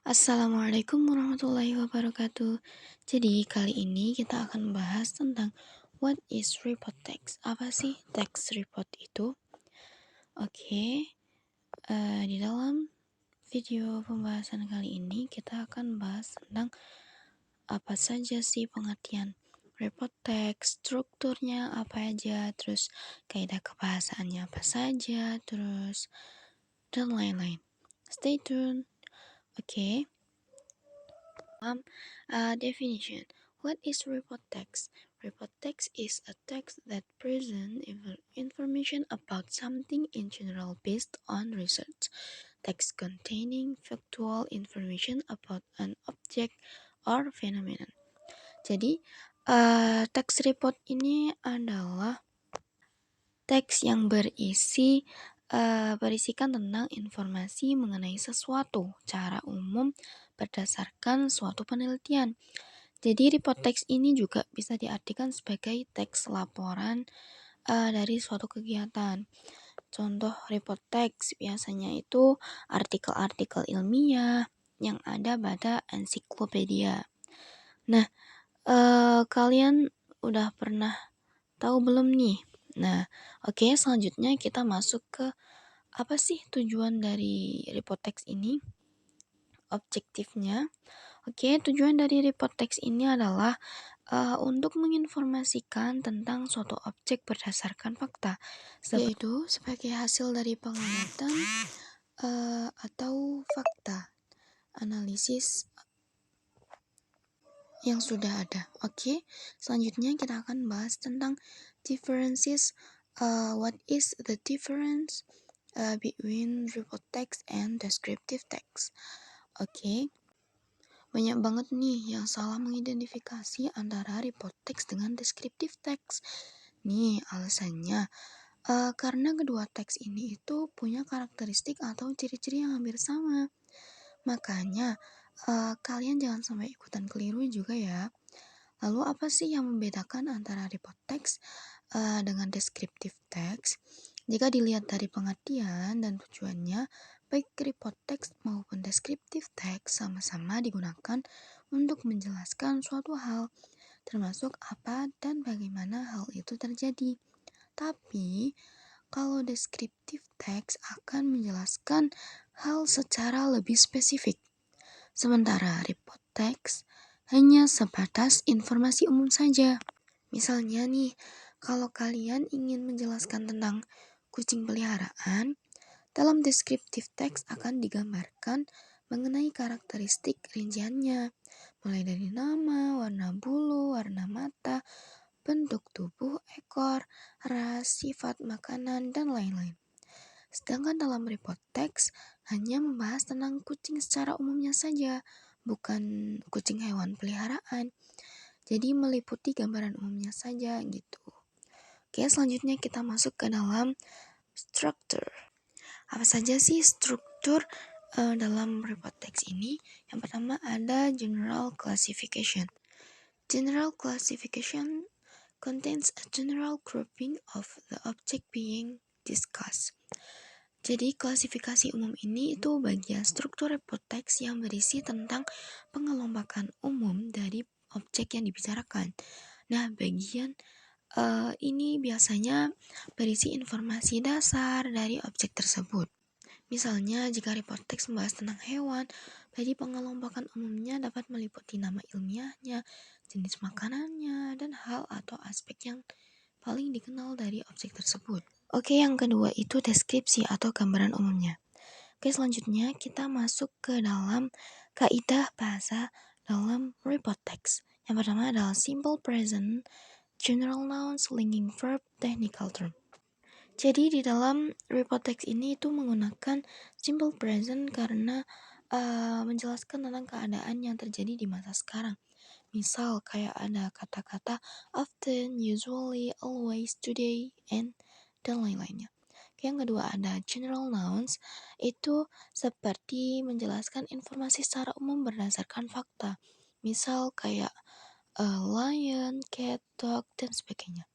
Assalamualaikum warahmatullahi wabarakatuh. Jadi kali ini kita akan bahas tentang what is report text. Apa sih text report itu? Oke, di dalam video pembahasan kali ini kita akan bahas tentang apa saja sih pengertian report text, strukturnya apa aja, terus kaidah kebahasaannya apa saja, terus dan lain-lain. Stay tuned. Oke. Definition. What is report text? Report text is a text that presents information about something in general based on research. Text containing factual information about an object or phenomenon. Jadi, text report ini adalah teks yang berisikan tentang informasi mengenai sesuatu cara umum berdasarkan suatu penelitian. Jadi report teks ini juga bisa diartikan sebagai teks laporan dari suatu kegiatan. Contoh report teks biasanya itu artikel-artikel ilmiah yang ada pada ensiklopedia. Nah, kalian udah pernah tahu belum nih? Nah, oke, selanjutnya kita masuk ke apa sih tujuan dari report text ini? Objektifnya. Oke, tujuan dari report text ini adalah untuk menginformasikan tentang suatu objek berdasarkan fakta, yaitu sebagai hasil dari pengamatan atau fakta analisis yang sudah ada. Oke, selanjutnya kita akan bahas tentang differences. What is the difference between report text and descriptive text? Oke, banyak banget nih yang salah mengidentifikasi antara report text dengan descriptive text. Nih alasannya, karena kedua teks ini itu punya karakteristik atau ciri-ciri yang hampir sama. Makanya kalian jangan sampai ikutan keliru juga ya. Lalu apa sih yang membedakan antara report text dengan descriptive text? Jika dilihat dari pengertian dan tujuannya, baik report text maupun descriptive text sama-sama digunakan untuk menjelaskan suatu hal, termasuk apa dan bagaimana hal itu terjadi. Tapi, kalau descriptive text akan menjelaskan hal secara lebih spesifik. Sementara report text hanya sebatas informasi umum saja. Misalnya nih, kalau kalian ingin menjelaskan tentang kucing peliharaan, dalam descriptive text akan digambarkan mengenai karakteristik rinciannya, mulai dari nama, warna bulu, warna mata, bentuk tubuh ekor, ras, sifat makanan, dan lain-lain. Sedangkan dalam report text hanya membahas tentang kucing secara umumnya saja, bukan kucing hewan peliharaan. Jadi meliputi gambaran umumnya saja gitu. Oke, selanjutnya kita masuk ke dalam struktur. Apa saja sih struktur dalam report text ini? Yang pertama ada general classification. General classification contains a general grouping of the object being discussed. Jadi klasifikasi umum ini itu bagian struktur report text yang berisi tentang pengelompokan umum dari objek yang dibicarakan. Nah, bagian ini biasanya berisi informasi dasar dari objek tersebut. Misalnya, jika report text membahas tentang hewan, berarti pengelompokan umumnya dapat meliputi nama ilmiahnya, jenis makanannya, dan hal atau aspek yang paling dikenal dari objek tersebut. Oke, yang kedua itu deskripsi atau gambaran umumnya. Oke, selanjutnya kita masuk ke dalam kaidah bahasa dalam report text. Yang pertama adalah simple present, general nouns, linking verb, technical term. Jadi di dalam report text ini itu menggunakan simple present karena menjelaskan tentang keadaan yang terjadi di masa sekarang. Misal kayak ada kata-kata often, usually, always, today, and dan lain-lainnya. Yang kedua ada general nouns, itu seperti menjelaskan informasi secara umum berdasarkan fakta. Misal kayak lion, cat, dog, dan sebagainya.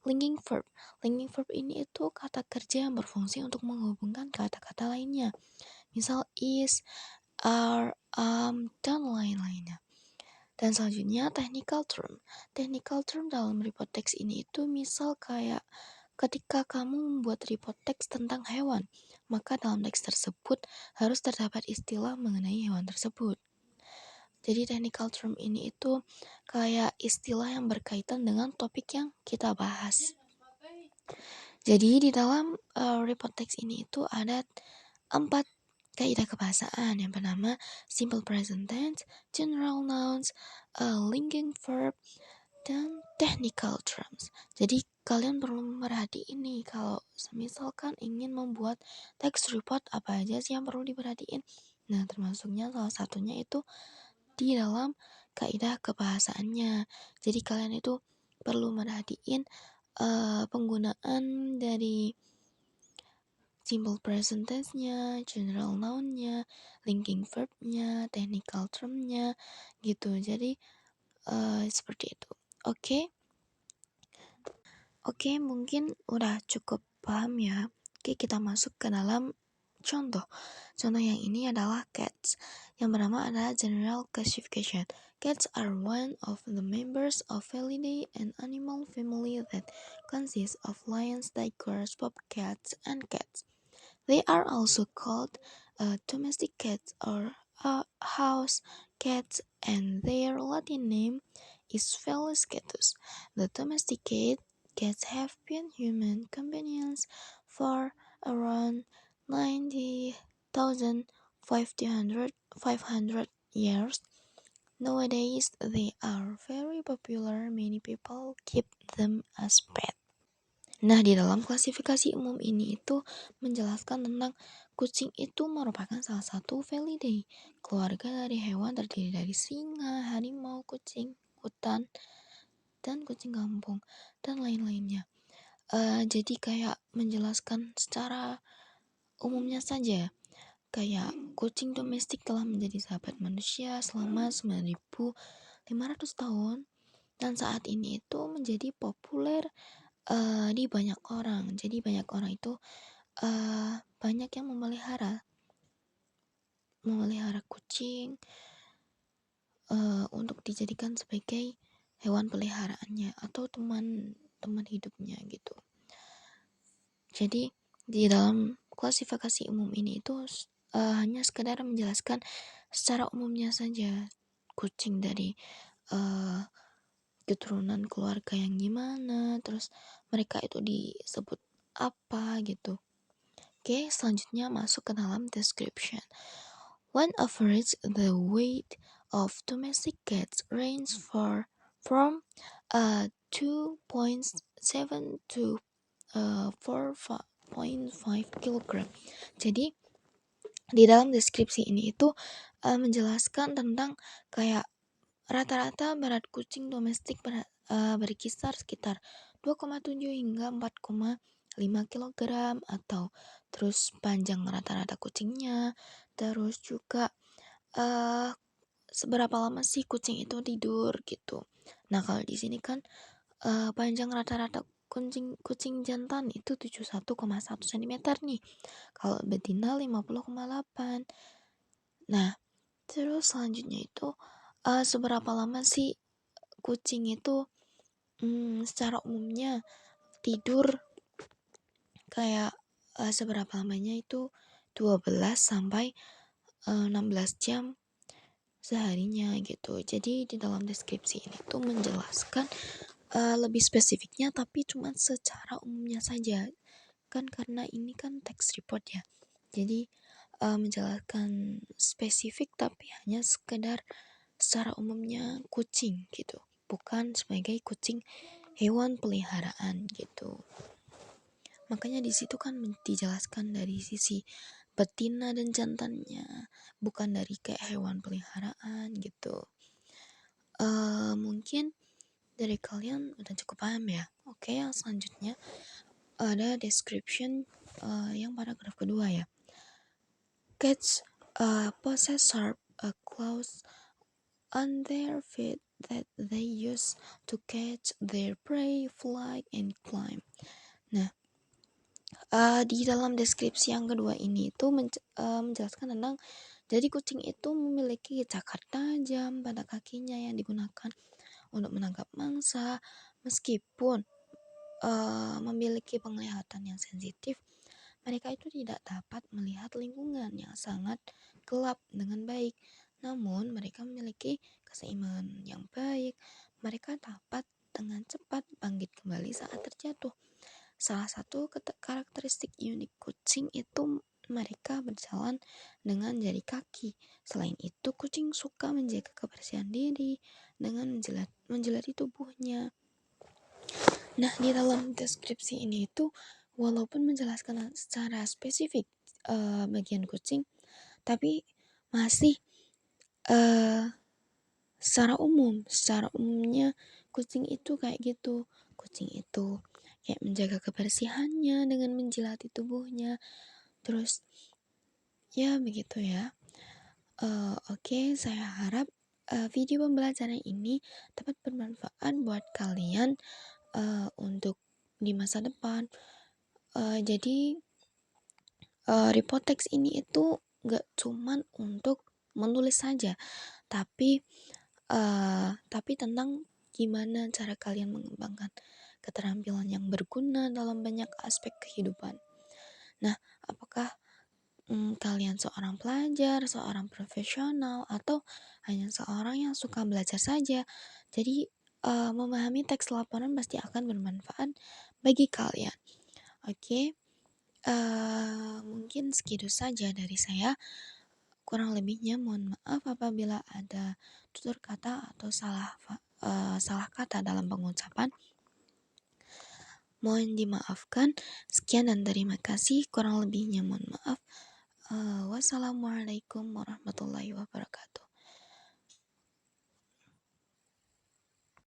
Linking verb. Linking verb ini itu kata kerja yang berfungsi untuk menghubungkan kata-kata lainnya. Misal is, are, dan lain-lainnya. Dan selanjutnya technical term. Technical term dalam report text ini itu misal kayak ketika kamu membuat report text tentang hewan, maka dalam teks tersebut harus terdapat istilah mengenai hewan tersebut. Jadi technical term ini itu kayak istilah yang berkaitan dengan topik yang kita bahas. Jadi di dalam report text ini itu ada 4 kaidah kebahasaan. Yang pertama, simple present tense, general nouns, linking verb, dan technical terms. Jadi kalian perlu merhatiin nih kalau misalkan ingin membuat text report apa aja sih yang perlu diperhatiin. Nah, termasuknya salah satunya itu di dalam kaidah kebahasaannya. Jadi kalian itu perlu merhatiin penggunaan dari simple present tense-nya, general noun-nya, linking verb-nya, technical term-nya gitu. Jadi seperti itu. Oke, mungkin udah cukup paham ya. Oke, kita masuk ke dalam contoh. Contoh yang ini adalah cats. Yang pertama adalah general classification. Cats are one of the members of Felidae, an animal family that consists of lions, tigers, bobcats, and cats. They are also called domestic cats or house cats, and their Latin name is Felis catus. The domesticated cats have been human companions for around 90,500 years. Nowadays, they are very popular. Many people keep them as pets. Nah, di dalam klasifikasi umum ini itu menjelaskan tentang kucing itu merupakan salah satu Felidae, keluarga dari hewan terdiri dari singa, harimau, kucing hutan, dan kucing kampung, dan lain-lainnya. Jadi kayak menjelaskan secara umumnya saja, kayak kucing domestik telah menjadi sahabat manusia selama 9.500 tahun, dan saat ini itu menjadi populer di banyak orang. Jadi banyak orang itu banyak yang memelihara kucing untuk dijadikan sebagai hewan peliharaannya atau teman hidupnya gitu. Jadi di dalam klasifikasi umum ini itu hanya sekedar menjelaskan secara umumnya saja kucing dari keturunan keluarga yang gimana, terus mereka itu disebut apa gitu. Oke, selanjutnya masuk ke dalam description. On average, the weight of domestic cats range from 2.7 to 4.5 kg. Jadi di dalam deskripsi ini itu menjelaskan tentang kayak rata-rata berat kucing domestik berkisar sekitar 2,7 hingga 4,5 kg, atau terus panjang rata-rata kucingnya, terus juga seberapa lama sih kucing itu tidur gitu. Nah, kalau di sini kan panjang rata-rata kucing jantan itu 71,1 cm nih. Kalau betina 50,8. Nah, terus selanjutnya itu seberapa lama sih kucing itu secara umumnya tidur, kayak seberapa lamanya itu 12 sampai 16 jam seharinya gitu. Jadi di dalam deskripsi ini tuh menjelaskan lebih spesifiknya, tapi cuma secara umumnya saja kan, karena ini kan text report ya. Jadi menjelaskan spesifik tapi hanya sekedar secara umumnya kucing gitu, bukan sebagai kucing hewan peliharaan gitu. Makanya di situ kan dijelaskan dari sisi betina dan jantannya, bukan dari kayak hewan peliharaan gitu. Mungkin dari kalian udah cukup paham ya. Oke, yang selanjutnya ada description yang paragraf kedua ya. Cats possess sharp claws on their feet that they use to catch their prey, fly, and climb. Nah, di dalam deskripsi yang kedua ini itu menjelaskan tentang Jadi kucing itu memiliki cakar tajam pada kakinya yang digunakan untuk menangkap mangsa. Meskipun memiliki penglihatan yang sensitif, mereka itu tidak dapat melihat lingkungan yang sangat gelap dengan baik. Namun, mereka memiliki keseimbangan yang baik. Mereka dapat dengan cepat bangkit kembali saat terjatuh. Salah satu karakteristik unik kucing itu mereka berjalan dengan jari kaki. Selain itu, kucing suka menjaga kebersihan diri dengan menjelati tubuhnya. Nah, di dalam deskripsi ini itu walaupun menjelaskan secara spesifik bagian kucing, tapi masih secara umumnya kucing itu kayak gitu. Kucing itu kayak menjaga kebersihannya dengan menjilati tubuhnya. Terus ya begitu ya. Oke, saya harap video pembelajaran ini dapat bermanfaat buat kalian untuk di masa depan. Jadi report text ini itu gak cuman untuk menulis saja, tapi tentang gimana cara kalian mengembangkan keterampilan yang berguna dalam banyak aspek kehidupan. Nah, apakah kalian seorang pelajar, seorang profesional, atau hanya seorang yang suka belajar saja? Jadi, memahami teks laporan pasti akan bermanfaat bagi kalian. Oke, mungkin segitu saja dari saya. Kurang lebihnya mohon maaf apabila ada tutur kata atau salah kata dalam pengucapan. Mohon dimaafkan. Sekian dan terima kasih. Kurang lebihnya mohon maaf. Wassalamualaikum warahmatullahi wabarakatuh.